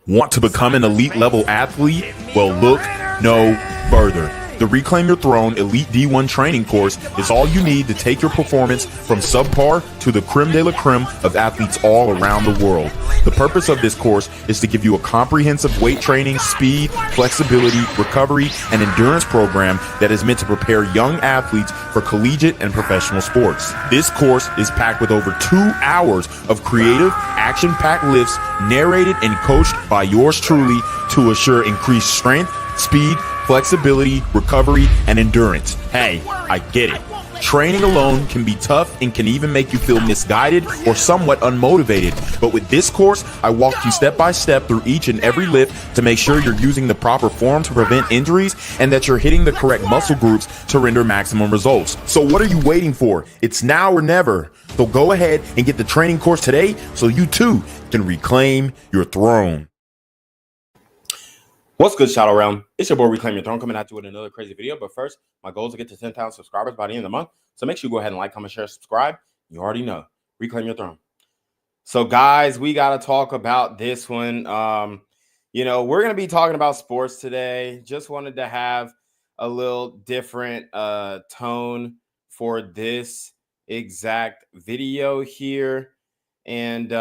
Want to become an elite level athlete? Well, look no further. The Reclaim Your Throne Elite D1 training course is all you need to take your performance from subpar to the creme de la creme of athletes all around the world. The purpose of this course is to give you a comprehensive weight training, speed, flexibility, recovery, and endurance program that is meant to prepare young athletes for collegiate and professional sports. This course is packed with over 2 hours of creative, action-packed lifts narrated and coached by yours truly to assure increased strength, speed, flexibility, recovery, and endurance. Hey, I get it. Training alone can be tough and can even make you feel misguided or somewhat unmotivated. But with this course, I walk you step by step through each and every lift to make sure you're using the proper form to prevent injuries and that you're hitting the correct muscle groups to render maximum results. So what are you waiting for? It's now or never. So go ahead and get the training course today so you too can reclaim your throne. What's good, Shadow Realm? It's your boy Reclaim Your Throne coming at you with another crazy video. But first, my goal is to get to 10,000 subscribers by the end of the month. So make sure you go ahead and like, comment, share, subscribe. You already know. Reclaim Your Throne. So guys, we got to talk about this one. We're going to be talking about sports today. Just wanted to have a little different tone for this exact video here. And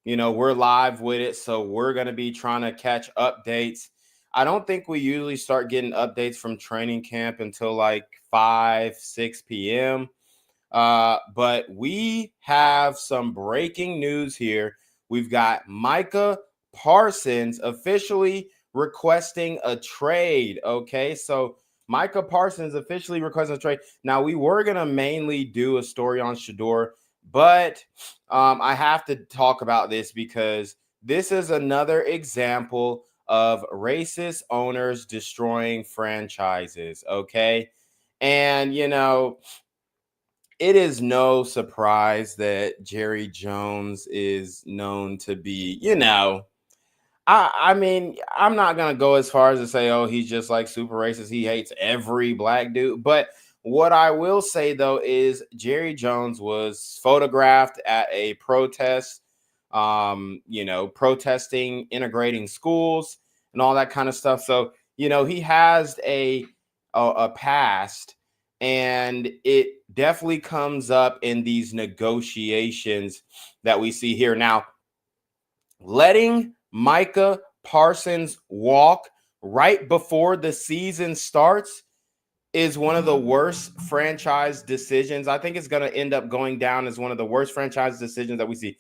we're live with it, so we're going to be trying to catch updates. I don't think we usually start getting updates from training camp until like 5-6 p.m. But we have some breaking news here. We've got Micah Parsons officially requesting a trade. Okay, so Micah Parsons officially requesting a trade. Now, we were going to mainly do a story on Sheduer, but I have to talk about this because this is another example of racist owners destroying franchises, okay? And, it is no surprise that Jerry Jones is known to be, I mean, I'm not going to go as far as to say, oh, he's just like super racist. He hates every black dude. But what I will say, though, is Jerry Jones was photographed at a protest, protesting, integrating schools and all that kind of stuff. So, he has a past, and it definitely comes up in these negotiations that we see here. Now, letting Micah Parsons walk right before the season starts is one of the worst franchise decisions. I think it's going to end up going down as one of the worst franchise decisions that we see.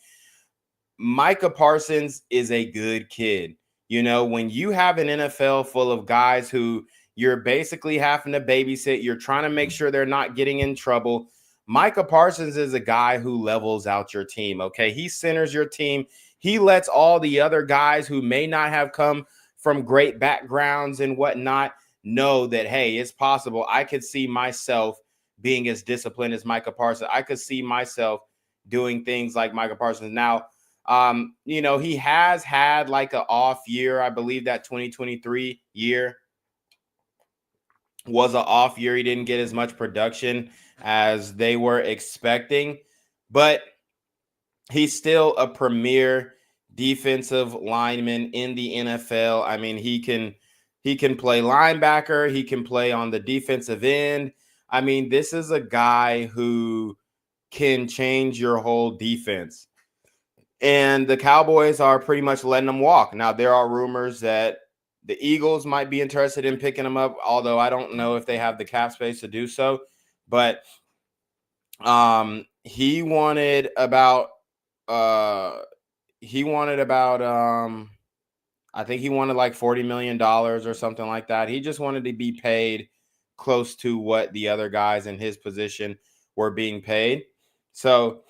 Micah Parsons is a good kid. When you have an NFL full of guys who you're basically having to babysit, you're trying to make sure they're not getting in trouble. Micah Parsons is a guy who levels out your team, okay? He centers your team. He lets all the other guys who may not have come from great backgrounds and whatnot know that, hey, it's possible. I could see myself being as disciplined as Micah Parsons. I could see myself doing things like Micah Parsons. Now, he has had like an off year. I believe that 2023 year was an off year. He didn't get as much production as they were expecting, but he's still a premier defensive lineman in the NFL. I mean, he can play linebacker. He can play on the defensive end. I mean, this is a guy who can change your whole defense. And the Cowboys are pretty much letting him walk. Now, there are rumors that the Eagles might be interested in picking him up, although I don't know if they have the cap space to do so. But he wanted about I think he wanted like $40 million or something like that. He just wanted to be paid close to what the other guys in his position were being paid. So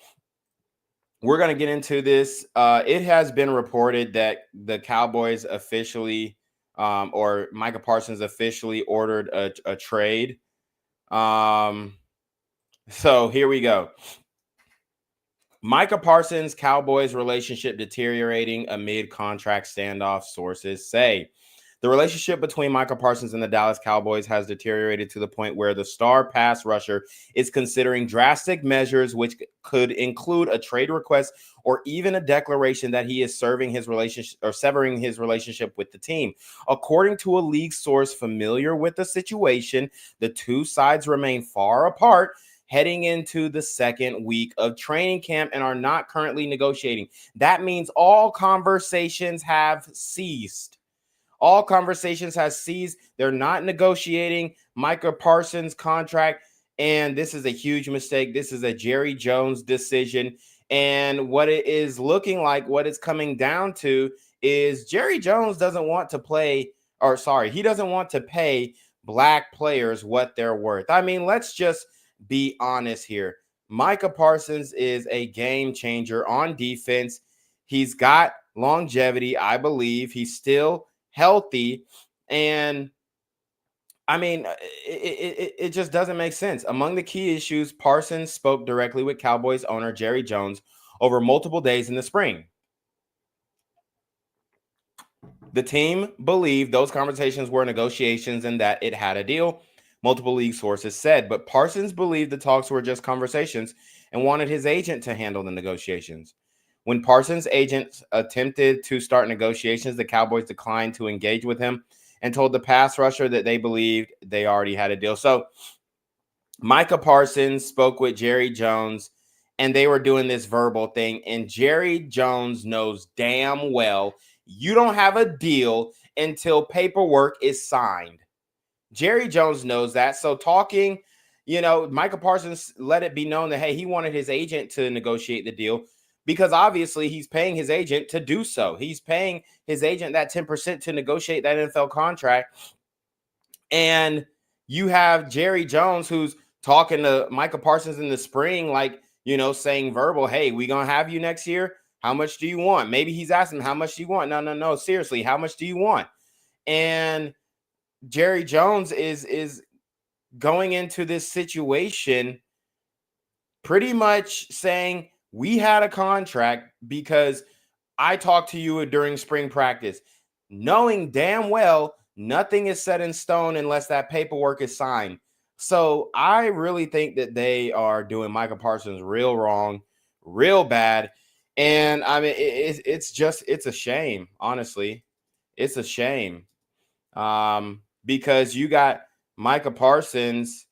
we're going to get into this. It has been reported that the Cowboys officially or Micah Parsons officially ordered a trade. So here we go. Micah Parsons, Cowboys relationship deteriorating amid contract standoff, sources say. The relationship between Micah Parsons and the Dallas Cowboys has deteriorated to the point where the star pass rusher is considering drastic measures, which could include a trade request or even a declaration that he is severing his relationship with the team. According to a league source familiar with the situation, the two sides remain far apart heading into the second week of training camp and are not currently negotiating. That means all conversations have ceased. All conversations has ceased. They're not negotiating Micah Parsons' contract, and this is a huge mistake. This is a Jerry Jones decision, and what it is looking like, what it's coming down to, is Jerry Jones doesn't want to he doesn't want to pay black players what they're worth. I mean, let's just be honest here. Micah Parsons is a game changer on defense. He's got longevity, I believe. He's still healthy, and I mean, it just doesn't make sense. Among the key issues, Parsons spoke directly with Cowboys owner Jerry Jones over multiple days in the spring. The team believed those conversations were negotiations and that it had a deal, multiple league sources said, but Parsons believed the talks were just conversations and wanted his agent to handle the negotiations. When Parsons' agent attempted to start negotiations, the Cowboys declined to engage with him and told the pass rusher that they believed they already had a deal. So Micah Parsons spoke with Jerry Jones, and they were doing this verbal thing, and Jerry Jones knows damn well you don't have a deal until paperwork is signed. Jerry Jones knows that. So talking, Micah Parsons let it be known that, hey, he wanted his agent to negotiate the deal, because obviously he's paying his agent to do so. He's paying his agent that 10% to negotiate that NFL contract. And you have Jerry Jones who's talking to Micah Parsons in the spring, like, saying verbal, hey, we going to have you next year. How much do you want? Maybe he's asking, how much do you want? No. Seriously, how much do you want? And Jerry Jones is going into this situation pretty much saying, we had a contract because I talked to you during spring practice, knowing damn well nothing is set in stone unless that paperwork is signed. So I really think that they are doing Micah Parsons real wrong, real bad. And I mean, it's a shame, honestly. It's a shame. Because you got Micah Parsons,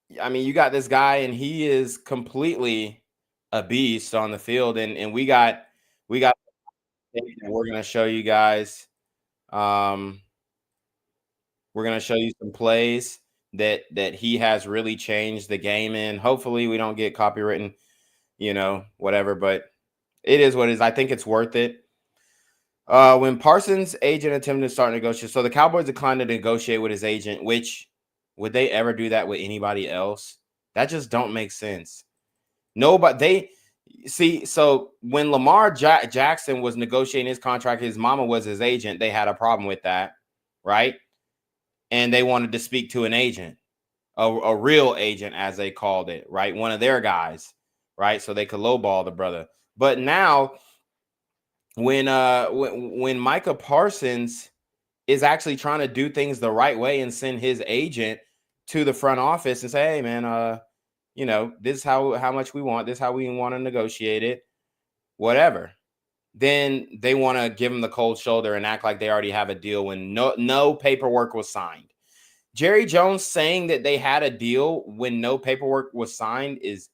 you got this guy, and he is completely a beast on the field, and we got we're gonna show you guys. We're gonna show you some plays that he has really changed the game in. Hopefully, we don't get copywritten, whatever. But it is what it is. I think it's worth it. When Parsons' agent attempted to start negotiating, so the Cowboys declined to negotiate with his agent, which would they ever do that with anybody else? That just don't make sense. So when Lamar Jackson was negotiating his contract, his mama was his agent. They had a problem with that, right? And they wanted to speak to an agent, a real agent, as they called it, right? One of their guys, right? So they could lowball the brother. But now, when Micah Parsons is actually trying to do things the right way and send his agent to the front office and say, hey, man, this is how much we want. This is how we want to negotiate it, whatever. Then they want to give him the cold shoulder and act like they already have a deal when no paperwork was signed. Jerry Jones saying that they had a deal when no paperwork was signed is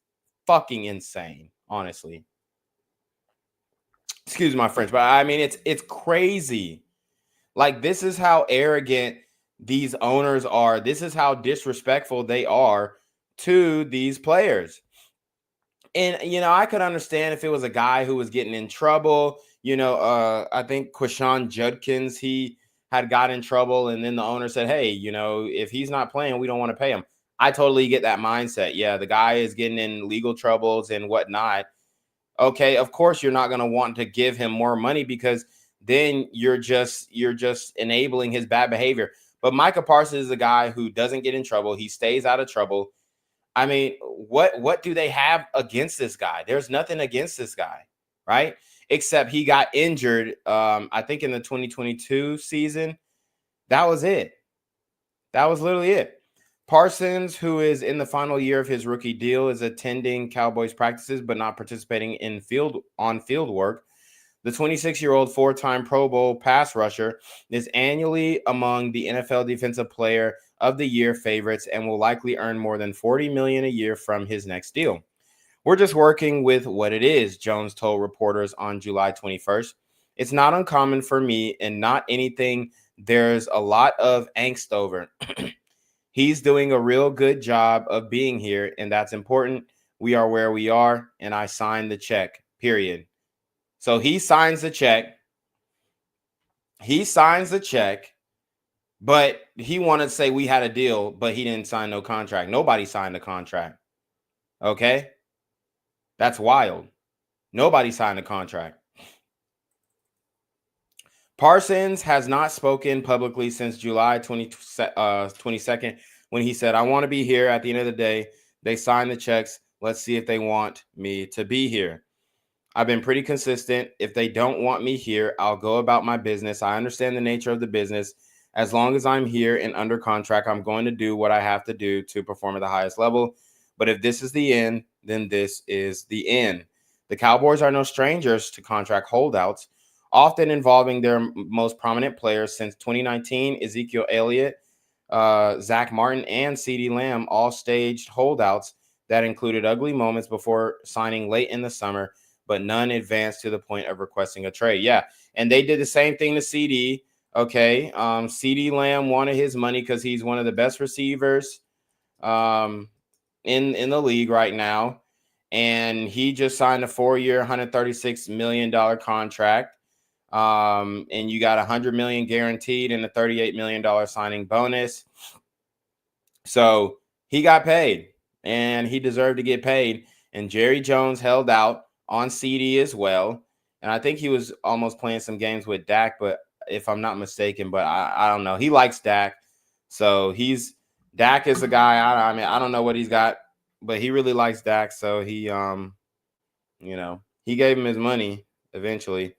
fucking insane, honestly. Excuse my French, but I mean, it's crazy. Like, this is how arrogant these owners are. This is how disrespectful they are to these players. And, I could understand if it was a guy who was getting in trouble. I think Quashon Judkins, he had got in trouble, and then the owner said, hey, if he's not playing, we don't want to pay him. I totally get that mindset. Yeah, the guy is getting in legal troubles and whatnot. Okay, of course you're not going to want to give him more money, because then you're just enabling his bad behavior. But Micah Parsons is a guy who doesn't get in trouble. He stays out of trouble. I mean, what do they have against this guy? There's nothing against this guy. right? Except he got injured, I think in the 2022 season. That was it. That was literally it. Parsons, who is in the final year of his rookie deal, is attending Cowboys practices but not participating in on-field work. The 26-year-old four-time Pro Bowl pass rusher is annually among the NFL Defensive Player of the Year favorites and will likely earn more than $40 million a year from his next deal. We're just working with what it is, Jones told reporters on July 21st. It's not uncommon for me and not anything there's a lot of angst over. He's doing a real good job of being here, and that's important. We are where we are, and I signed the check, period. So he signs the check. He signs the check, but he wanted to say we had a deal, but he didn't sign no contract. Nobody signed a contract. Okay? That's wild. Nobody signed a contract. Parsons has not spoken publicly since July 22nd when he said, I want to be here. At the end of the day, they signed the checks. Let's see if they want me to be here. I've been pretty consistent. If they don't want me here, I'll go about my business. I understand the nature of the business. As long as I'm here and under contract, I'm going to do what I have to do to perform at the highest level. But if this is the end, then this is the end. The Cowboys are no strangers to contract holdouts, often involving their most prominent players since 2019. Ezekiel Elliott, Zach Martin, and CeeDee Lamb all staged holdouts that included ugly moments before signing late in the summer, but none advanced to the point of requesting a trade. Yeah, and they did the same thing to CD. Okay, CeeDee Lamb wanted his money because he's one of the best receivers in the league right now, and he just signed a 4-year, $136 million contract. And you got $100 million guaranteed and a $38 million signing bonus. So he got paid, and he deserved to get paid. And Jerry Jones held out on CD as well. And I think he was almost playing some games with Dak, but if I'm not mistaken, but I don't know. He likes Dak. So Dak is a guy. I mean, I don't know what he's got, but he really likes Dak. So he gave him his money eventually.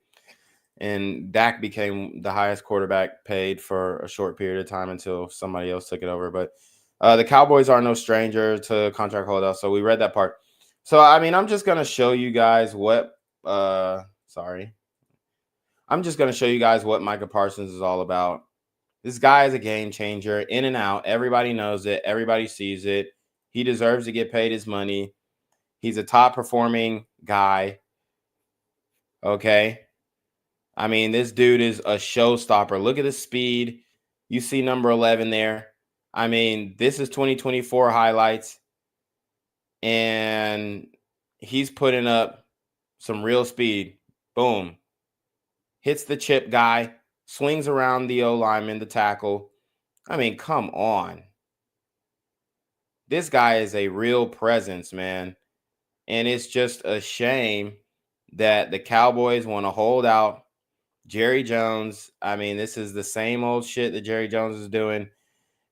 And Dak became the highest quarterback paid for a short period of time until somebody else took it over. But the Cowboys are no stranger to contract holdouts. So we read that part. So, I mean, I'm just going to show you guys what Micah Parsons is all about. This guy is a game changer, in and out. Everybody knows it. Everybody sees it. He deserves to get paid his money. He's a top performing guy. Okay. I mean, this dude is a showstopper. Look at the speed. You see number 11 there. I mean, this is 2024 highlights. And he's putting up some real speed. Boom. Hits the chip guy. Swings around the O-lineman, the tackle. I mean, come on. This guy is a real presence, man. And it's just a shame that the Cowboys want to hold out Jerry Jones. I mean, this is the same old shit that Jerry Jones is doing.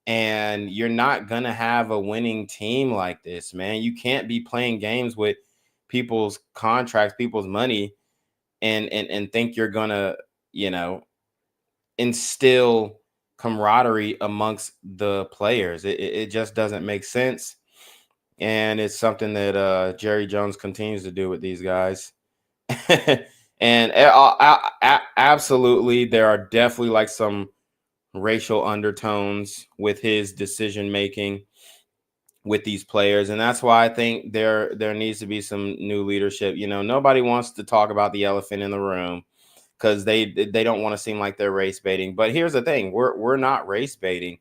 And you're not going to have a winning team like this, man. You can't be playing games with people's contracts, people's money, and think you're going to, instill camaraderie amongst the players. It just doesn't make sense. And it's something that Jerry Jones continues to do with these guys. And absolutely, there are definitely like some racial undertones with his decision making with these players, and that's why I think there needs to be some new leadership. Nobody wants to talk about the elephant in the room because they don't want to seem like they're race baiting. But here's the thing: we're not race baiting.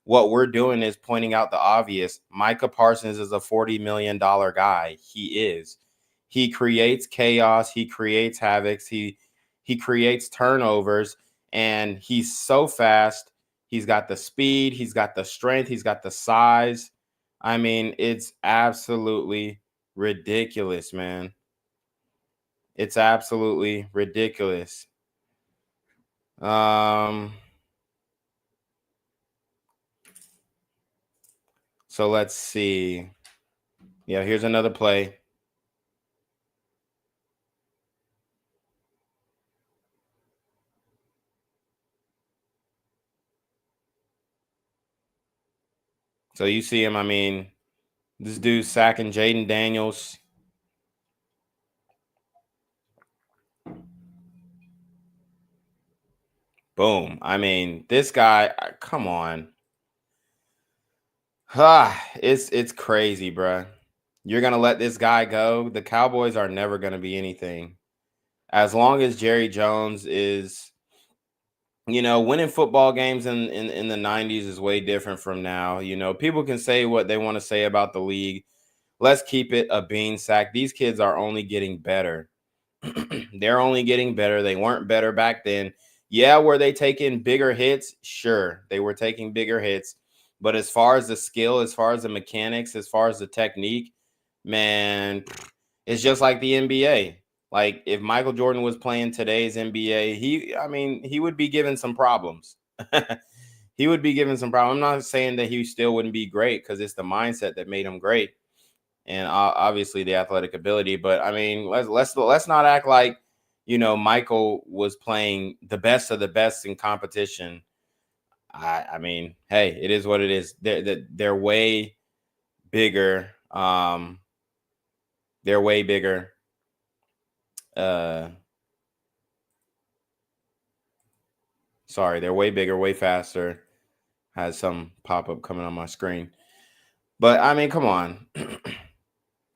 What we're doing is pointing out the obvious. Micah Parsons is a $40 million guy. He is. He creates chaos. He creates havoc. He creates turnovers, and he's so fast. He's got the speed. He's got the strength. He's got the size. I mean, it's absolutely ridiculous, man. It's absolutely ridiculous. So let's see. Yeah, here's another play. So you see him, I mean, this dude sacking Jaden Daniels. Boom. I mean, this guy, come on. It's crazy, bruh. You're going to let this guy go? The Cowboys are never going to be anything. As long as Jerry Jones is, winning football games in the 90s is way different from now. People can say what they want to say about the league. Let's keep it a bean sack. These kids are only getting better. They're only getting better. They weren't better back then. Yeah, were they taking bigger hits? Sure, they were taking bigger hits. But as far as the skill, as far as the mechanics, as far as the technique, man, it's just like the NBA. Like if Michael Jordan was playing today's NBA, he would be given some problems. He would be given some problems. I'm not saying that he still wouldn't be great because it's the mindset that made him great, and obviously the athletic ability. But I mean, let's not act like Michael was playing the best of the best in competition. I mean, hey, it is what it is. They're way bigger. They're way bigger. Sorry, they're way bigger, way faster. Has some pop-up coming on my screen. But I mean, come on.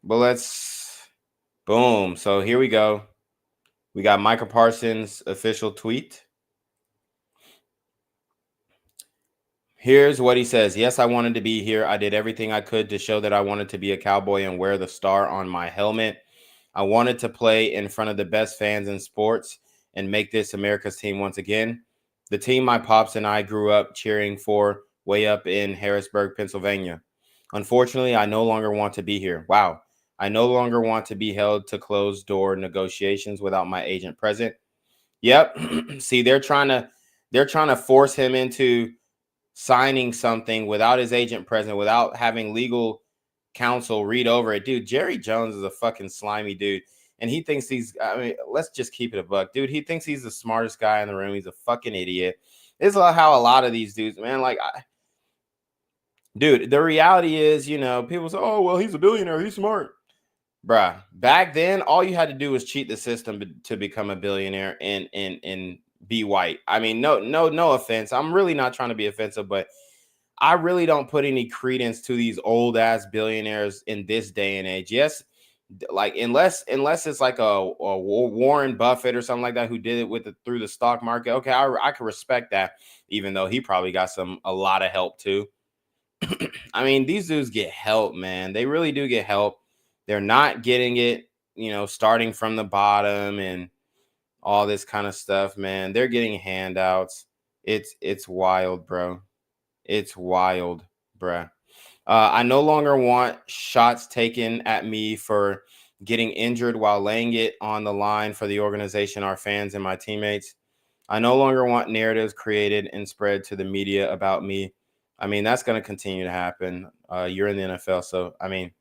But boom. So here we go. We got Micah Parsons' official tweet. Here's what he says. Yes, I wanted to be here. I did everything I could to show that I wanted to be a Cowboy and wear the star on my helmet. I wanted to play in front of the best fans in sports and make this America's team once again. The team my pops and I grew up cheering for way up in Harrisburg, Pennsylvania. Unfortunately, I no longer want to be here. Wow. I no longer want to be held to closed door negotiations without my agent present. Yep. See, they're trying to force him into signing something without his agent present, without having legal counsel read over it. Dude, Jerry Jones is a fucking slimy dude. And he thinks let's just keep it a buck. Dude, he thinks he's the smartest guy in the room. He's a fucking idiot. This is how a lot of these dudes, man, dude, the reality is, people say, oh, well, he's a billionaire. He's smart. Bruh, back then, all you had to do was cheat the system to become a billionaire and be white. I mean, no offense. I'm really not trying to be offensive, but I really don't put any credence to these old ass billionaires in this day and age. Yes, like unless it's like a Warren Buffett or something like that who did it through the stock market. Okay, I can respect that, even though he probably got a lot of help too. I mean, these dudes get help, man. They really do get help. They're not getting it, starting from the bottom and all this kind of stuff, man. They're getting handouts. It's wild, bro. It's wild, bruh. I no longer want shots taken at me for getting injured while laying it on the line for the organization, our fans, and my teammates. I no longer want narratives created and spread to the media about me. I mean, that's going to continue to happen. You're in the NFL, so, I mean,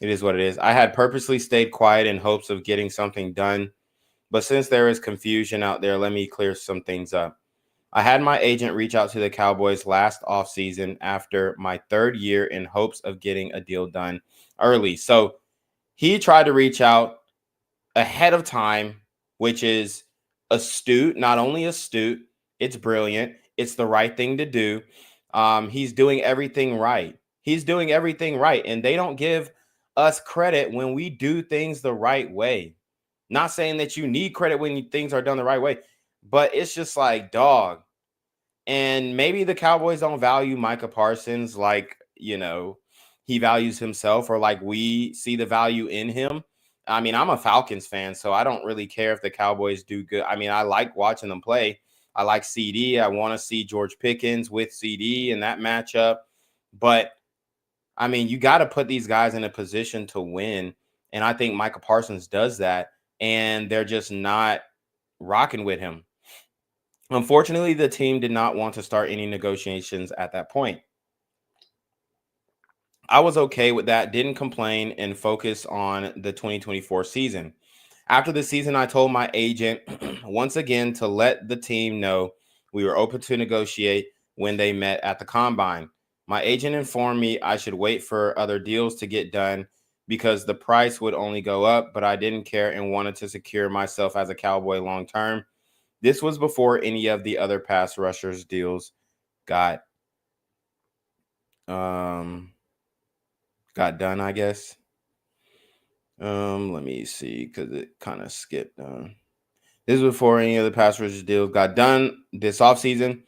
it is what it is. I had purposely stayed quiet in hopes of getting something done. But since there is confusion out there, let me clear some things up. I had my agent reach out to the Cowboys last offseason after my third year in hopes of getting a deal done early. So he tried to reach out ahead of time, which is astute, not only astute, it's brilliant. It's the right thing to do. He's doing everything right. He's doing everything right. And they don't give us credit when we do things the right way. Not saying that you need credit when things are done the right way, but it's just like, dog. And maybe the Cowboys don't value Micah Parsons like, he values himself, or like we see the value in him. I mean, I'm a Falcons fan, so I don't really care if the Cowboys do good. I mean, I like watching them play. I like CD. I want to see George Pickens with CD in that matchup. But, I mean, you got to put these guys in a position to win. And I think Micah Parsons does that. And they're just not rocking with him. Unfortunately, the team did not want to start any negotiations at that point. I was okay with that, didn't complain, and focus on the 2024 season. After the season, I told my agent once again to let the team know we were open to negotiate when they met at the combine. My agent informed me I should wait for other deals to get done because the price would only go up, but I didn't care and wanted to secure myself as a Cowboy long term. This was before any of the other pass rushers deals got got done, I guess. Let me see, because it kind of skipped. This is before any of the pass rushers deals got done this offseason.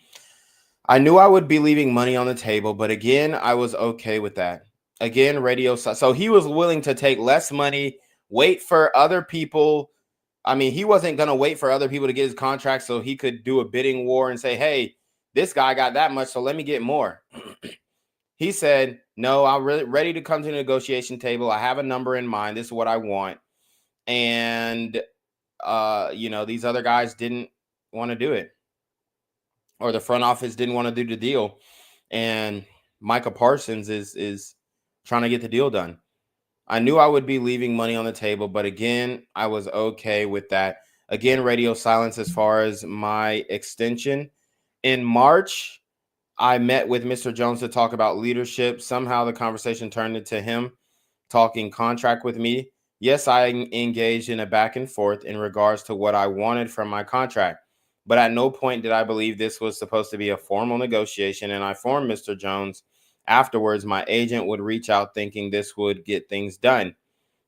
I knew I would be leaving money on the table, but again, I was okay with that. Again, radio. So he was willing to take less money, wait for other people. I mean, he wasn't going to wait for other people to get his contract so he could do a bidding war and say, hey, this guy got that much, so let me get more. He said, no, I'm really ready to come to the negotiation table. I have a number in mind. This is what I want. And, these other guys didn't want to do it, or the front office didn't want to do the deal. And Micah Parsons is trying to get the deal done. I knew I would be leaving money on the table, but again, I was okay with that. Again, radio silence as far as my extension. In March, I met with Mr. Jones to talk about leadership. Somehow the conversation turned into him talking contract with me. Yes, I engaged in a back and forth in regards to what I wanted from my contract, but at no point did I believe this was supposed to be a formal negotiation, and I informed Mr. Jones afterwards my agent would reach out thinking this would get things done.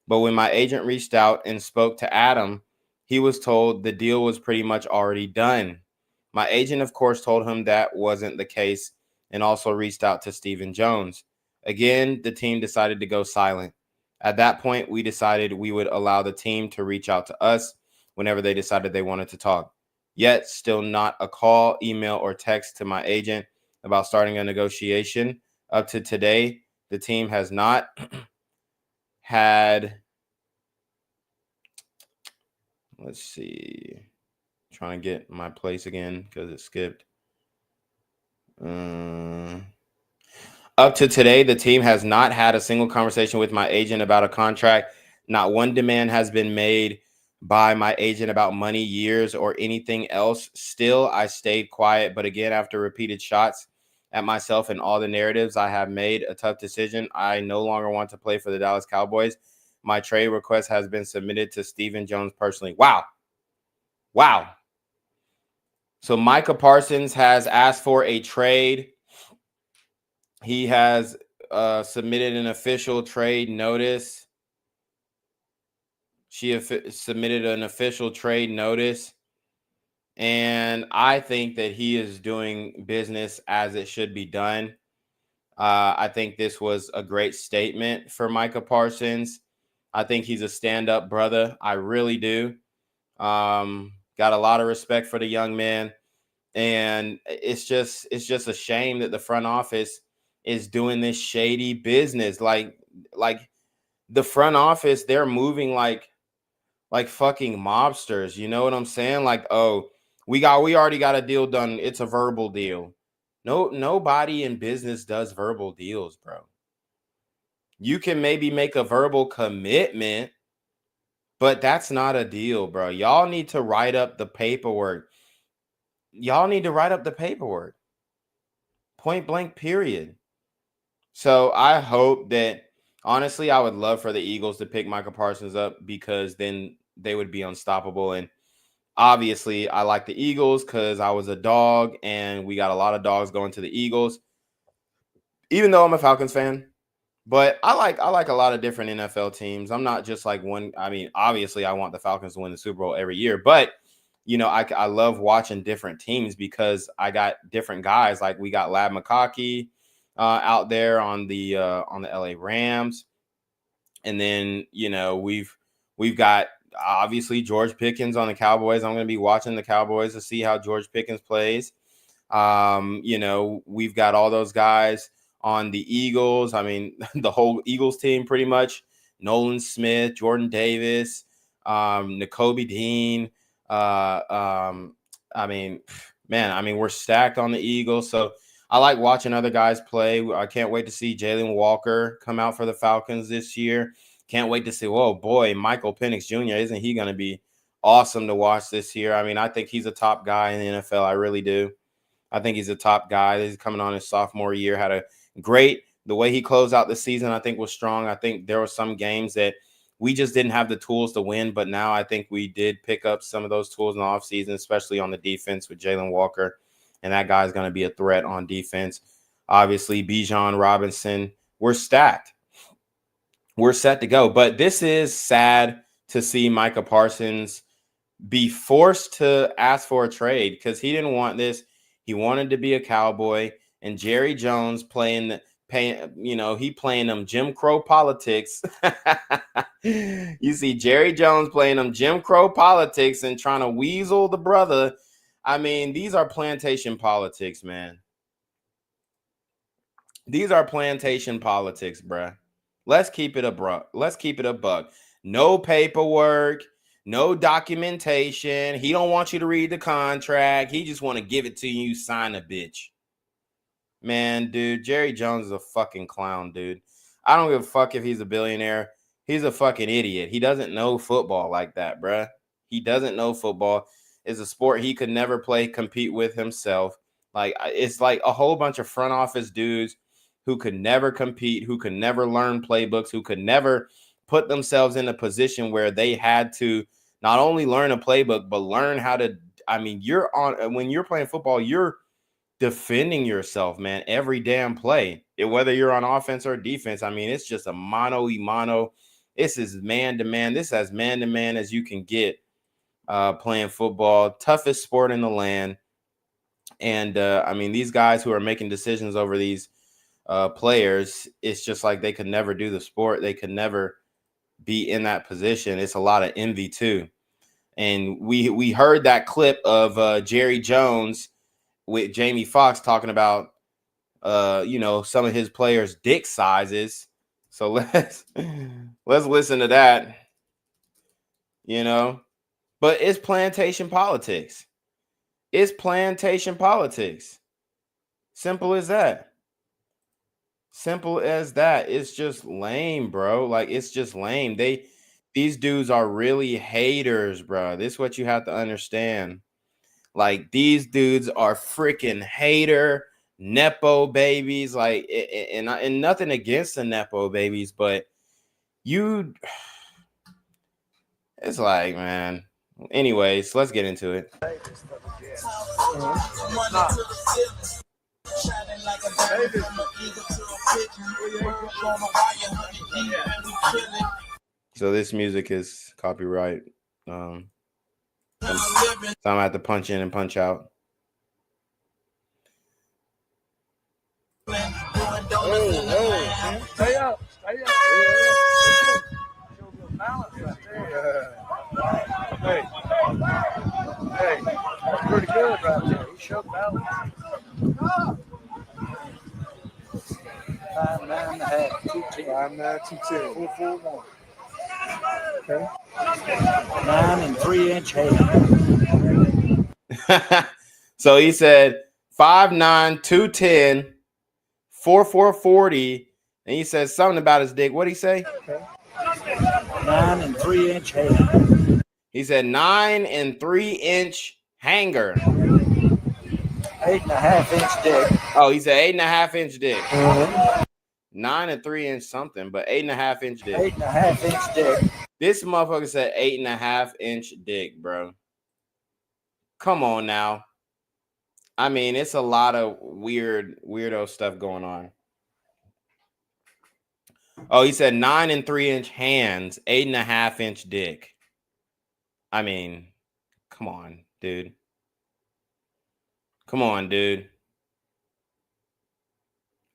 But when my agent reached out and spoke to Adam, he was told the deal was pretty much already done. My agent, of course, told him that wasn't the case and also reached out to Stephen Jones. Again, the team decided to go silent. At that point, we decided we would allow the team to reach out to us whenever they decided they wanted to talk. Yet, still not a call, email, or text to my agent about starting a negotiation. Up to today, the team has not had, let's see, trying to get my place again because it skipped. Up to today, the team has not had a single conversation with my agent about a contract. Not one demand has been made by my agent about money, years, or anything else. Still, I stayed quiet. But again, after repeated shots at myself and all the narratives, I have made a tough decision. I no longer want to play for the Dallas Cowboys. My trade request has been submitted to Stephen Jones personally. Wow. So Micah Parsons has asked for a trade. He has submitted an official trade notice. She submitted an official trade notice. And I think that he is doing business as it should be done. I think this was a great statement for Micah Parsons. I think he's a stand-up brother. I really do. Got a lot of respect for the young man. And it's just a shame that the front office is doing this shady business. Like the front office, they're moving like fucking mobsters. You know what I'm saying? Like, oh, we already got a deal done. It's a verbal deal. No, nobody in business does verbal deals, bro. You can maybe make a verbal commitment, but that's not a deal, bro. Y'all need to write up the paperwork. Point blank, period. So I hope that, honestly, I would love for the Eagles to pick Micah Parsons up because then they would be unstoppable. And obviously, I like the Eagles because I was a dog and we got a lot of dogs going to the Eagles, even though I'm a Falcons fan. But I like a lot of different NFL teams. I'm not just like one. I mean, obviously, I want the Falcons to win the Super Bowl every year, but I love watching different teams because I got different guys. Like we got Lab McConkey out there on the LA Rams, and then we've got obviously George Pickens on the Cowboys. I'm going to be watching the Cowboys to see how George Pickens plays. We've got all those guys on the Eagles. I mean, the whole Eagles team pretty much. Nolan Smith, Jordan Davis, Nakobe Dean. We're stacked on the Eagles. So I like watching other guys play. I can't wait to see Jalen Walker come out for the Falcons this year. Can't wait to see, oh boy, Michael Penix Jr. Isn't he going to be awesome to watch this year? I mean, I think he's a top guy in the NFL. I really do. I think he's a top guy. He's coming on his sophomore year, had a great. The way he closed out the season, I think, was strong. I think there were some games that we just didn't have the tools to win, but now I think we did pick up some of those tools in the offseason, especially on the defense with Jalen Walker, and that guy's going to be a threat on defense. Obviously, Bijan Robinson, we're stacked. We're set to go. But this is sad to see Micah Parsons be forced to ask for a trade because he didn't want this. He wanted to be a Cowboy, and Jerry Jones playing them Jim Crow politics. You see Jerry Jones playing them Jim Crow politics and trying to weasel the brother. I mean, these are plantation politics, man. These are plantation politics, bruh. Let's keep it a buck. No paperwork, no documentation. He don't want you to read the contract. He just want to give it to you, sign a bitch. Man, dude, Jerry Jones is a fucking clown, dude. I don't give a fuck if he's a billionaire. He's a fucking idiot. He doesn't know football like that, bruh. He doesn't know football. It's a sport he could never compete with himself. Like, it's like a whole bunch of front office dudes who could never compete, who could never learn playbooks, who could never put themselves in a position where they had to not only learn a playbook, but learn how to, when you're playing football, you're defending yourself, man, every damn play. Whether you're on offense or defense, it's just a mano-a-mano. This is man-to-man. This is as man-to-man as you can get playing football. Toughest sport in the land. And, these guys who are making decisions over these players, it's just like they could never do the sport. They could never be in that position. It's a lot of envy too. And we heard that clip of Jerry Jones with Jamie Foxx talking about some of his players' dick sizes. So let's listen to that. But it's plantation politics. It's plantation politics. Simple as that. Simple as that. It's just lame, bro. Like, it's just lame. These dudes are really haters, bro. This is what you have to understand. Like, these dudes are freaking hater, Nepo babies. Like, and nothing against the Nepo babies, but it's like, man. Anyways, let's get into it. So this music is copyright. So I'm gonna have to punch in and punch out. Stay up. Hey, that's pretty good right there. He showed balance. 5, 9.5, 210. 5, 9, 210. 4, 4, 1. Okay. 9 3-inch head. So he said 5'9", 210, 4'40", and he says something about his dick. What'd he say? Okay. 9 3-inch head. He said 9 3-inch hanger. 8.5-inch dick. Oh, he said 8.5-inch dick. Mm-hmm. 9 3-inch something, but 8.5-inch dick. 8.5-inch dick. This motherfucker said 8.5-inch dick, bro. Come on now. It's a lot of weirdo stuff going on. Oh, he said 9 3-inch hands, 8.5-inch dick. Come on, dude. Come on, dude.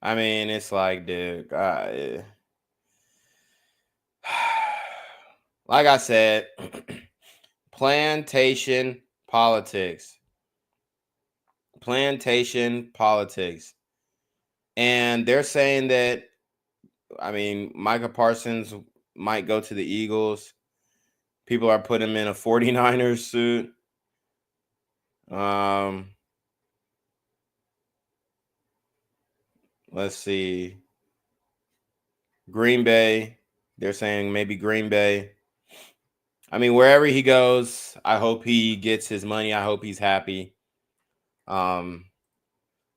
It's like, dude. Like I said, plantation politics. Plantation politics. And they're saying that, Micah Parsons might go to the Eagles. People are putting him in a 49ers suit. Let's see. Green Bay. They're saying maybe Green Bay. Wherever he goes, I hope he gets his money. I hope he's happy.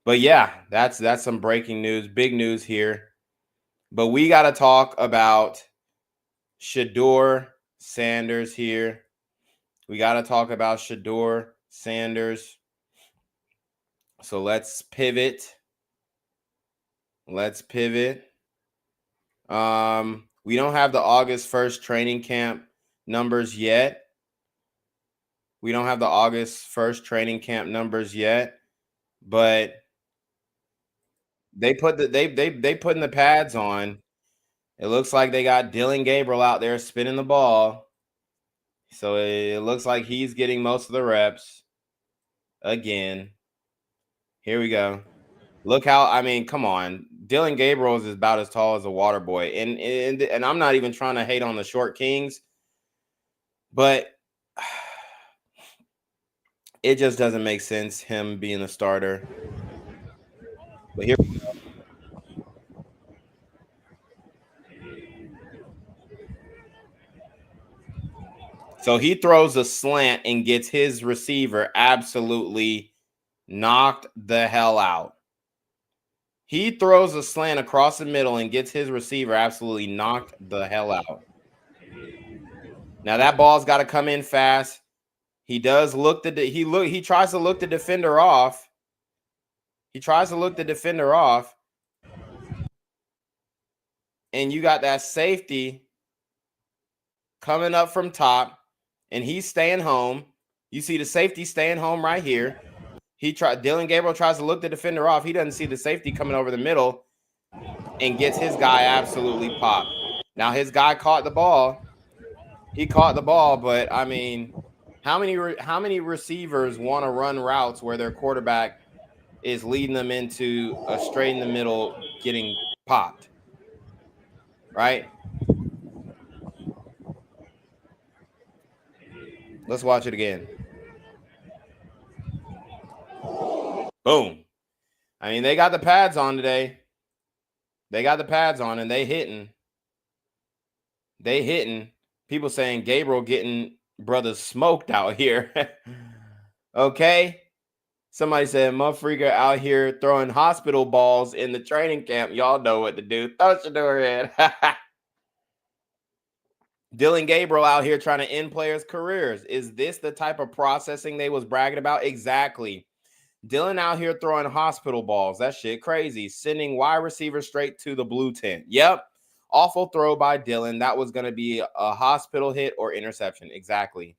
But yeah, that's some breaking news, big news here. But we got to talk about Sheduer Sanders here. We got to talk about Sheduer Sanders. So let's pivot. Let's pivot. We don't have the August 1st training camp numbers yet. We don't have the August 1st training camp numbers yet, but they put they putting the pads on. It looks like they got Dillon Gabriel out there spinning the ball. So it looks like he's getting most of the reps again. Here we go. Look how, I mean, come on. Dillon Gabriel is about as tall as a water boy. And I'm not even trying to hate on the short kings, but it just doesn't make sense him being a starter. But here we go. So he throws a slant and gets his receiver absolutely knocked the hell out. He throws a slant across the middle and gets his receiver absolutely knocked the hell out. Now that ball's got to come in fast. He does look he tries to look the defender off. He tries to look the defender off. And you got that safety coming up from top, and he's staying home. You see the safety staying home right here. Dillon Gabriel tries to look the defender off. He doesn't see the safety coming over the middle and gets his guy absolutely popped. Now his guy caught the ball. He caught the ball, but I mean, how many receivers want to run routes where their quarterback is leading them into a straight in the middle getting popped? Right? Let's watch it again. Boom. I mean, they got the pads on today. They got the pads on and they hitting. They hitting. People saying Gabriel getting brothers smoked out here. Okay. Somebody said Mufreaker out here throwing hospital balls in the training camp. Y'all know what to do. Throw Sheduer in. Dillon Gabriel out here trying to end players' careers. Is this the type of processing they was bragging about? Exactly. Dillon out here throwing hospital balls. That shit crazy. Sending wide receivers straight to the blue tent. Yep. Awful throw by Dillon. That was going to be a hospital hit or interception. Exactly.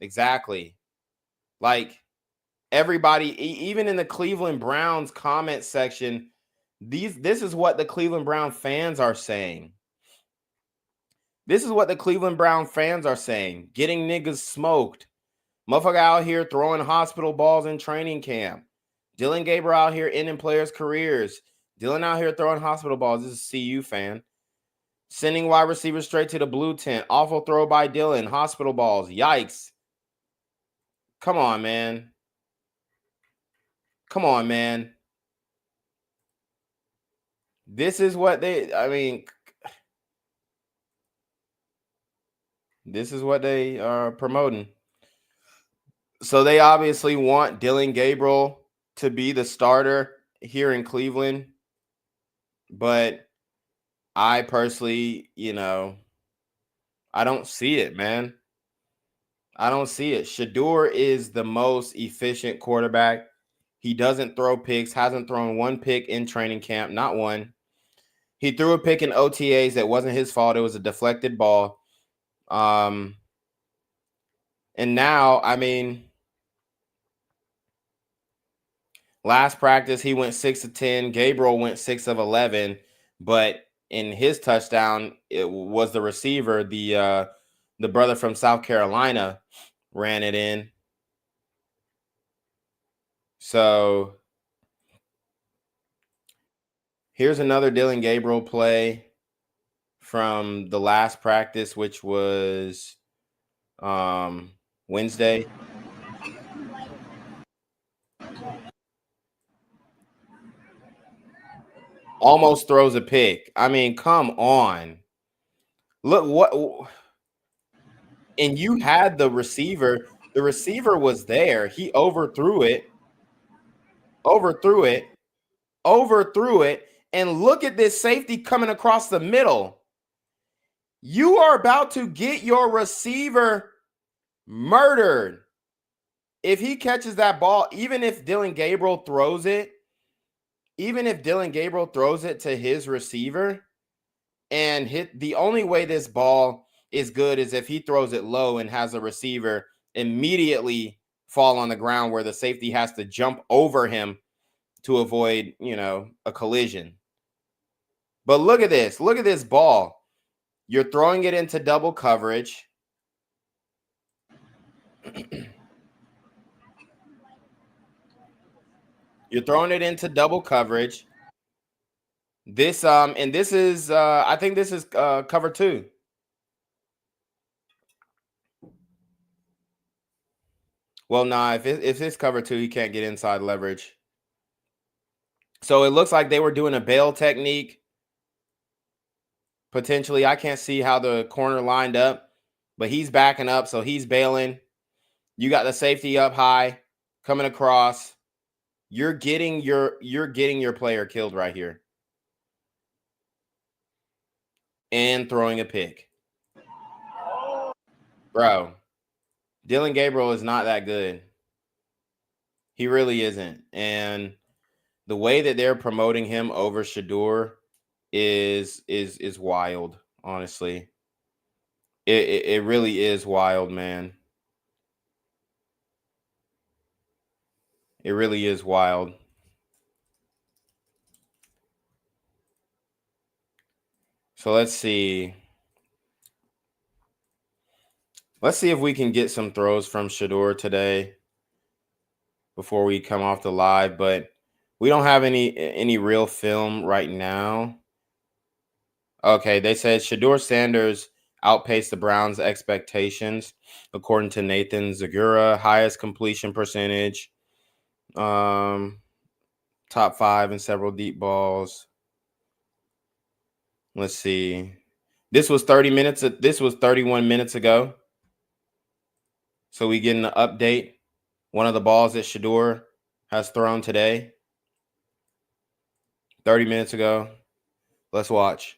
Exactly. Like everybody, even in the Cleveland Browns comment section, this is what the Cleveland Brown fans are saying. This is what the Cleveland Brown fans are saying. Getting niggas smoked. Motherfucker out here throwing hospital balls in training camp. Dillon Gabriel out here ending players' careers. Dillon out here throwing hospital balls. This is a CU fan. Sending wide receivers straight to the blue tent. Awful throw by Dillon. Hospital balls. Yikes. Come on, man. Come on, man. This is what this is what they are promoting. So they obviously want Dillon Gabriel to be the starter here in Cleveland. But I personally, I don't see it, man. I don't see it. Sheduer is the most efficient quarterback. He doesn't throw picks, hasn't thrown one pick in training camp, not one. He threw a pick in OTAs that wasn't his fault. It was a deflected ball. And now, I mean, last practice, he went 6 of 10. Gabriel went 6 of 11. But in his touchdown, it was the receiver, the brother from South Carolina, ran it in. So here's another Dillon Gabriel play from the last practice, which was Wednesday. Almost throws a pick. I mean, come on. Look what. And you had the receiver. The receiver was there. He overthrew it. overthrew it, and look at this safety coming across the middle. You are about to get your receiver murdered. If he catches that ball, even if Dillon Gabriel throws it to his receiver and hit, the only way this ball is good is if he throws it low and has a receiver immediately fall on the ground where the safety has to jump over him to avoid, a collision. But look at this ball. You're throwing it into double coverage. You're throwing it into double coverage. This and this is I think this is cover 2. Well, nah, if it's cover 2, he can't get inside leverage. So it looks like they were doing a bail technique. Potentially, I can't see how the corner lined up, but he's backing up, so he's bailing. You got the safety up high, coming across. You're getting your player killed right here. And throwing a pick. Bro, Dillon Gabriel is not that good. He really isn't. And the way that they're promoting him over Sheduer is wild, honestly. It really is wild, man. It really is wild. So let's see. Let's see if we can get some throws from Sheduer today before we come off the live, but we don't have any real film right now. Okay, they said Sheduer Sanders outpaced the Browns' expectations, according to Nathan Zagura. Highest completion percentage, top 5 in several deep balls. Let's see. This was 31 minutes ago. So we get an update. One of the balls that Sheduer has thrown today. 30 minutes ago. Let's watch.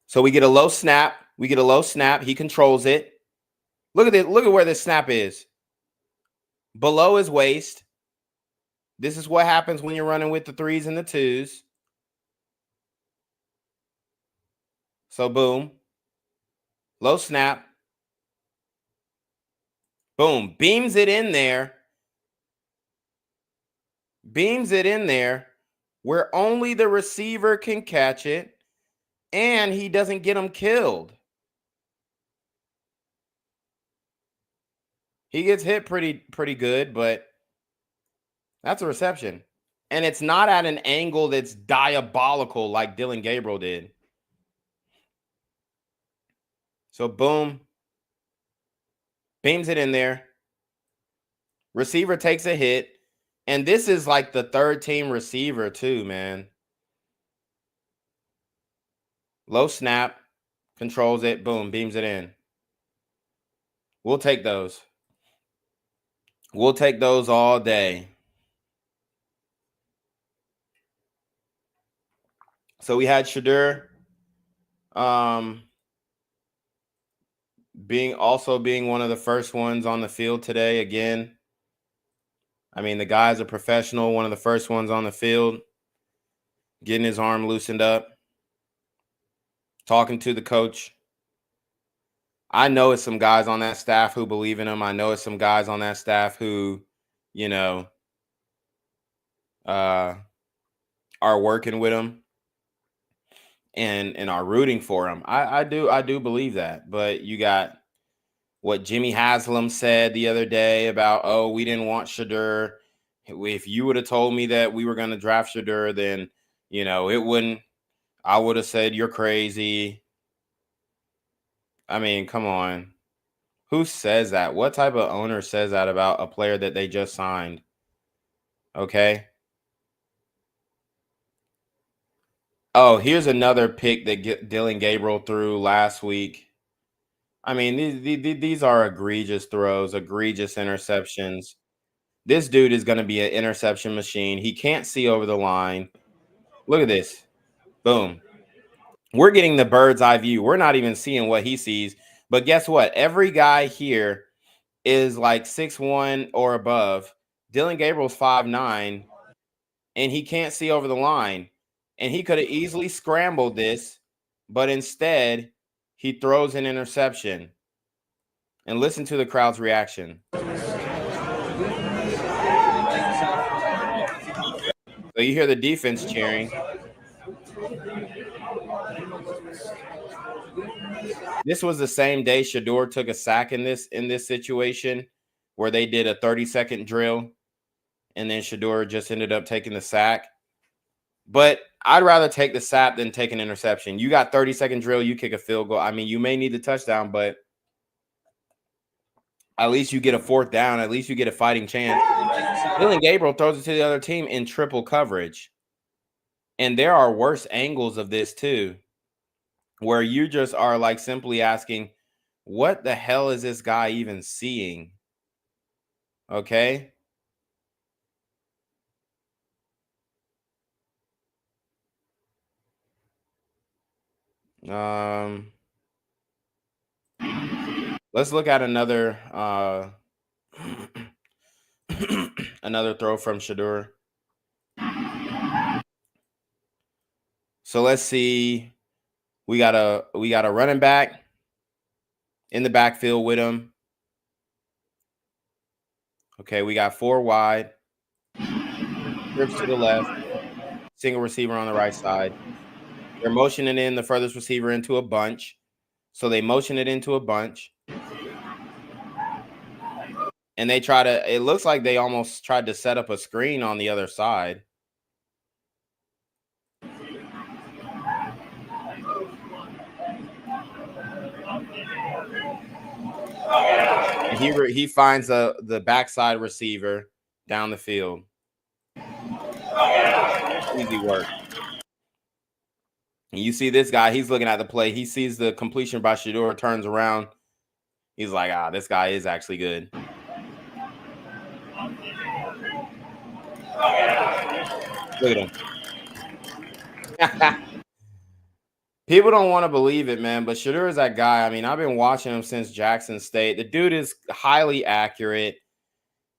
So we get a low snap. He controls it. Look at it. Look at where this snap is. Below his waist. This is what happens when you're running with the 3s and the 2s. So boom. Low snap. Boom. Beams it in there. Where only the receiver can catch it. And he doesn't get him killed. He gets hit pretty good, but that's a reception. And it's not at an angle that's diabolical like Dillon Gabriel did. So boom. Beams it in there. Receiver takes a hit. And this is like the 3rd team receiver too, man. Low snap. Controls it. Boom. Beams it in. We'll take those. We'll take those all day. So we had Sheduer being one of the first ones on the field today again. I mean, the guy's a professional, one of the first ones on the field, getting his arm loosened up, talking to the coach. I know it's some guys on that staff who believe in him. I know it's some guys on that staff who, are working with him and are rooting for him. I do believe that. But you got what Jimmy Haslam said the other day about, oh, we didn't want Sheduer. If you would have told me that we were going to draft Sheduer, then, it wouldn't. I would have said you're crazy. I mean, come on. Who says that? What type of owner says that about a player that they just signed? Okay. Oh, here's another pick that Dillon Gabriel threw last week. I mean, these are egregious throws, egregious interceptions. This dude is going to be an interception machine. He can't see over the line. Look at this. Boom. We're getting the bird's eye view. We're not even seeing what he sees. But guess what? Every guy here is like 6'1" or above. Dylan Gabriel's 5'9", and he can't see over the line. And he could have easily scrambled this, but instead he throws an interception. And listen to the crowd's reaction. So you hear the defense cheering. This was the same day Sheduer took a sack in this situation where they did a 30-second drill, and then Sheduer just ended up taking the sack. But I'd rather take the sack than take an interception. You got 30-second drill, you kick a field goal. I mean, you may need the touchdown, but at least you get a fourth down. At least you get a fighting chance. Dylan Gabriel throws it to the other team in triple coverage. And there are worse angles of this too, where you just are like simply asking, what the hell is this guy even seeing? Okay. Let's look at another another throw from Sheduer. So let's see. We got a running back in the backfield with him. Okay, we got 4 wide. Trips to the left. Single receiver on the right side. They're motioning in the furthest receiver into a bunch. So they motion it into a bunch. And they try to, it looks like they almost tried to set up a screen on the other side. And he finds the backside receiver down the field. Easy work. And you see this guy, he's looking at the play. He sees the completion by Sheduer, turns around. He's like, this guy is actually good. Look at him. People don't want to believe it, man, but Sheduer is that guy. I mean, I've been watching him since Jackson State. The dude is highly accurate.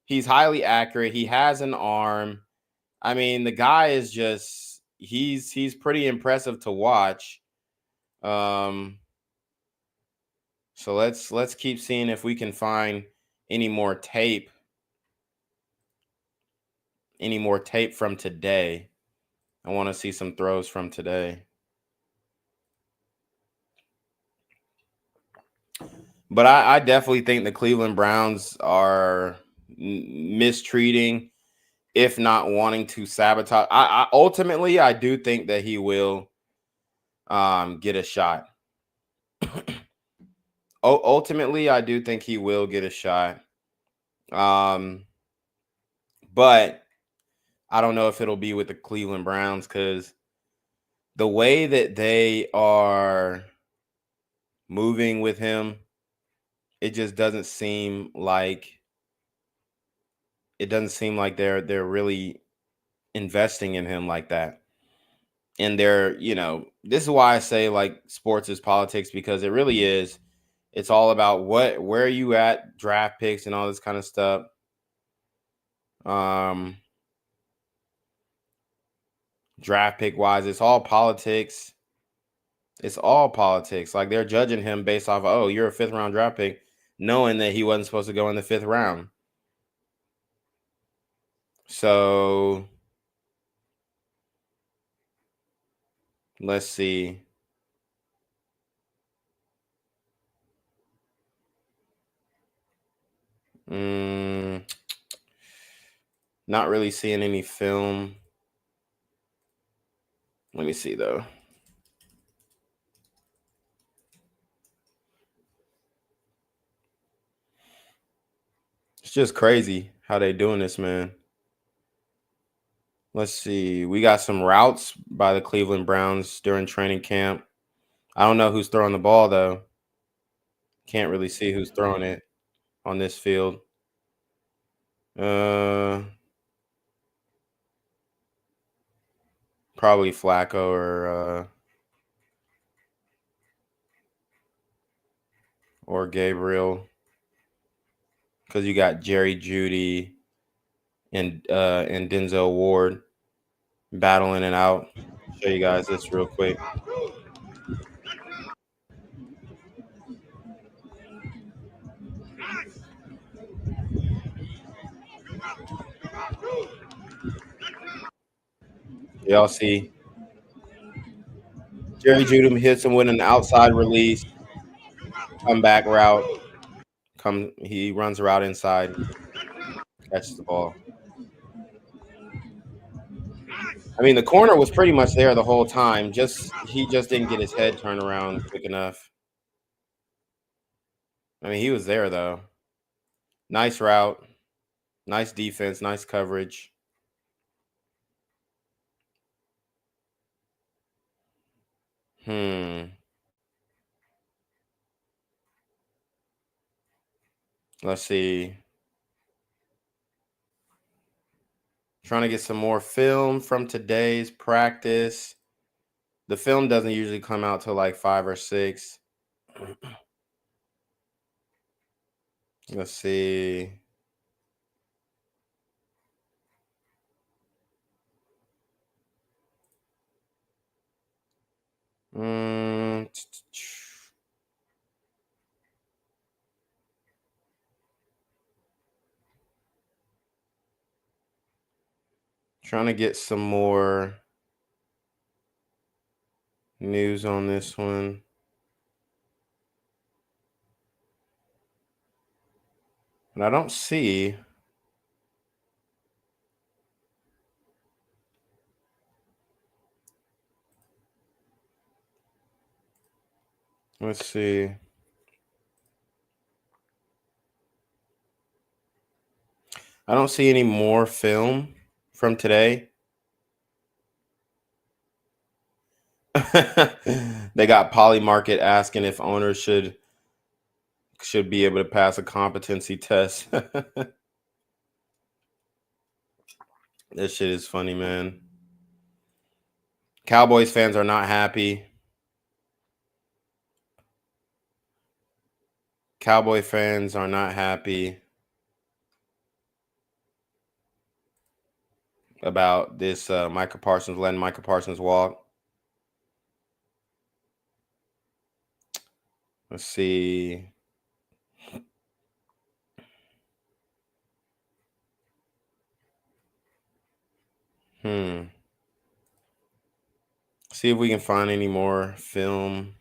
He's highly accurate. He has an arm. I mean, the guy is just he's pretty impressive to watch. So let's keep seeing if we can find any more tape from today. I want to see some throws from today. But I definitely think the Cleveland Browns are mistreating, if not wanting to sabotage. Ultimately, I do think that he will get a shot. Ultimately, I do think he will get a shot. But I don't know if it'll be with the Cleveland Browns, because the way that they are moving with him, it just doesn't seem like they're really investing in him like that. And they're, this is why I say like sports is politics, because it really is. It's all about where are you at, draft picks and all this kind of stuff. Draft pick wise, it's all politics. It's all politics. Like, they're judging him based off of, you're a 5th round draft pick, knowing that he wasn't supposed to go in the 5th round. So let's see. Not really seeing any film. Let me see though. It's just crazy how they doing this, man. Let's see. We got some routes by the Cleveland Browns during training camp. I don't know who's throwing the ball though. Can't really see who's throwing it on this field. Probably Flacco or Gabriel, because you got Jerry Jeudy and Denzel Ward battling it out. Show you guys this real quick. Y'all see Jerry Jeudy hits him with an outside release, comeback route. He runs a route inside, catches the ball. I mean, the corner was pretty much there the whole time. He just didn't get his head turned around quick enough. I mean, he was there though. Nice route, nice defense, nice coverage. Let's see. Trying to get some more film from today's practice. The film doesn't usually come out till like 5 or 6. Let's see. Trying to get some more news on this one. And I don't see. Let's see. I don't see any more film from today. They got Polymarket asking if owners should be able to pass a competency test. This shit is funny, man. Cowboys fans are not happy. Cowboy fans are not happy about this Micah Parsons letting Micah Parsons walk. Let's see. See if we can find any more film.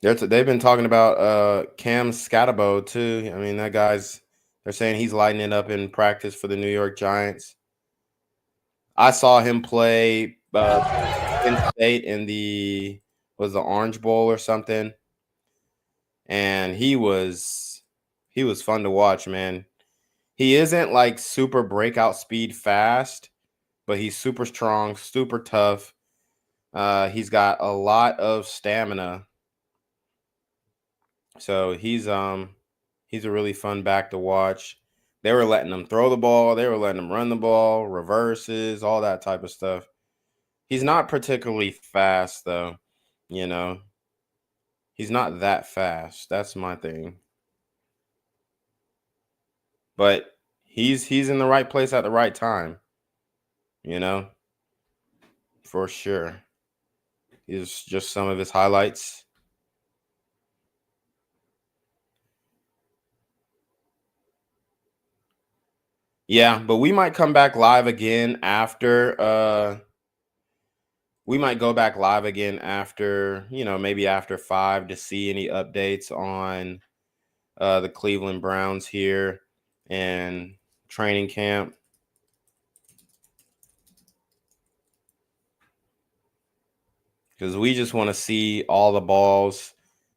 They've been talking about Cam Scatterbo too. I mean, they're saying he's lighting it up in practice for the New York Giants. I saw him play Penn State in the Orange Bowl or something, and he was fun to watch, man. He isn't like super breakout speed fast, but he's super strong, super tough. He's got a lot of stamina. So he's a really fun back to watch. They were letting him throw the ball, they were letting him run the ball, reverses, all that type of stuff. He's not particularly fast though, you know. He's not that fast. That's my thing. But he's in the right place at the right time. You know? For sure. Here's just some of his highlights. Yeah, but we might come back live again after we might go back live again after, maybe after 5 to see any updates on the Cleveland Browns here and training camp. Because we just want to see all the balls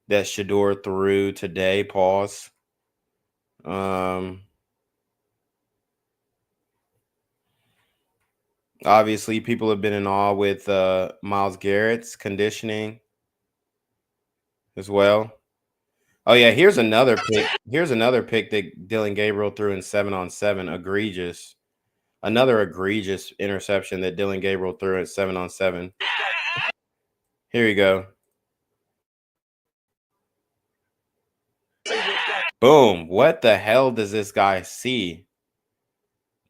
that Sheduer threw today. Pause. Obviously, people have been in awe with Myles Garrett's conditioning as well. Oh yeah, here's another pick. Here's another pick that Dylan Gabriel threw in 7-on-7. Egregious. Another egregious interception that Dylan Gabriel threw at 7-on-7. Here you go. Boom. What the hell does this guy see?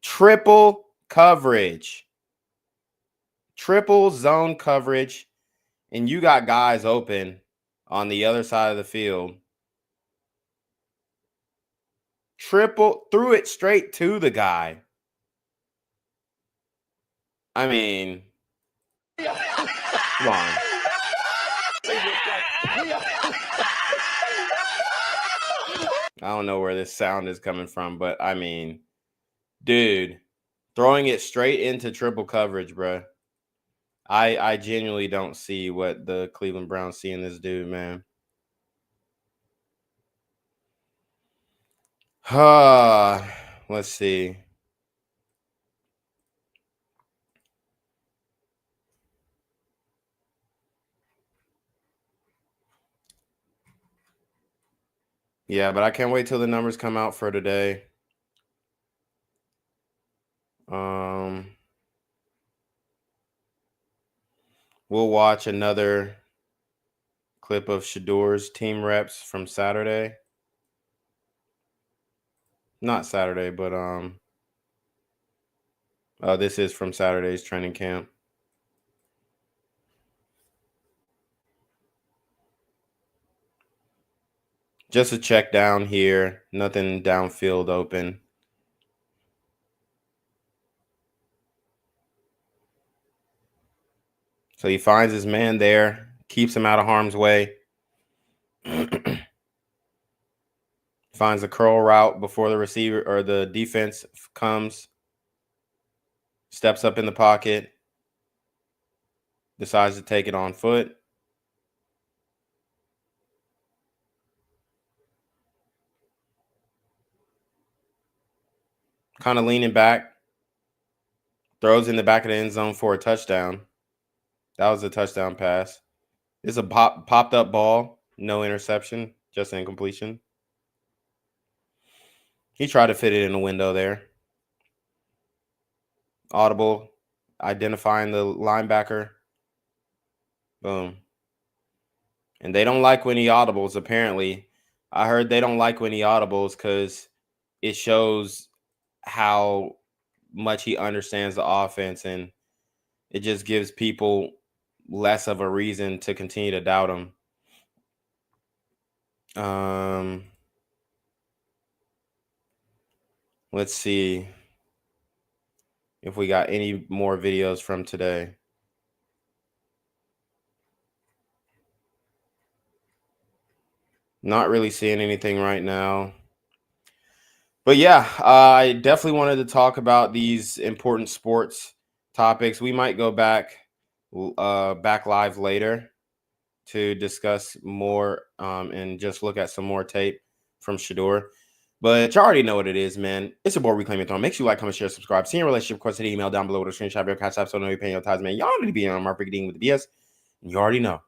Triple coverage. Triple zone coverage. And you got guys open on the other side of the field. Triple, threw it straight to the guy. I mean, come on. I don't know where this sound is coming from, but I mean, dude, throwing it straight into triple coverage, bro. I genuinely don't see what the Cleveland Browns see in this dude, man. Let's see. Yeah, but I can't wait till the numbers come out for today. We'll watch another clip of Sheduer's team reps from Saturday. Not Saturday, but this is from Saturday's training camp. Just a check down here. Nothing downfield open. So he finds his man there, keeps him out of harm's way. Finds a curl route before the receiver or the defense comes. Steps up in the pocket. Decides to take it on foot. Kind of leaning back. Throws in the back of the end zone for a touchdown. That was a touchdown pass. It's a popped up ball. No interception. Just incompletion. He tried to fit it in the window there. Audible. Identifying the linebacker. Boom. And they don't like when he audibles, apparently. I heard they don't like when he audibles because it shows how much he understands the offense, and it just gives people less of a reason to continue to doubt him. Let's see if we got any more videos from today. Not really seeing anything right now. But yeah, I definitely wanted to talk about these important sports topics. We might go back live later to discuss more and just look at some more tape from Sheduer. But you already know what it is, man. It's your boy Reclaim Your Throne. Make sure you like, comment, share, subscribe. See your relationship request to the email down below with a screenshot of your CashApp so know you're paying your tithes, man. Y'all need to be on marketing with the BS. And you already know.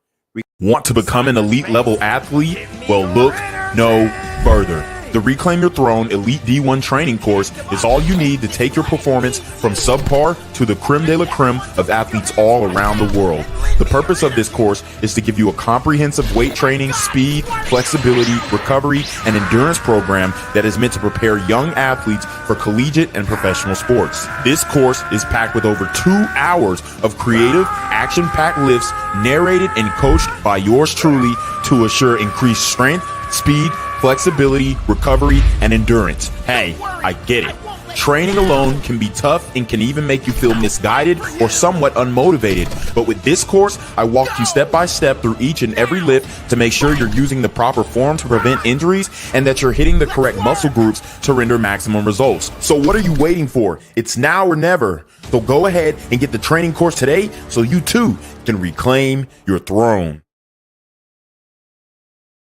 Want to become an elite level athlete? Well, look no further. The Reclaim Your Throne Elite D1 training course is all you need to take your performance from subpar to the creme de la creme of athletes all around the world. The purpose of this course is to give you a comprehensive weight training, speed, flexibility, recovery, and endurance program that is meant to prepare young athletes for collegiate and professional sports. This course is packed with over 2 hours of creative, action-packed lifts narrated and coached by yours truly to assure increased strength, speed, flexibility, recovery, and endurance. Hey, I get it. Training alone can be tough and can even make you feel misguided or somewhat unmotivated. But with this course, I walk you step by step through each and every lift to make sure you're using the proper form to prevent injuries and that you're hitting the correct muscle groups to render maximum results. So what are you waiting for? It's now or never. So go ahead and get the training course today so you too can reclaim your throne.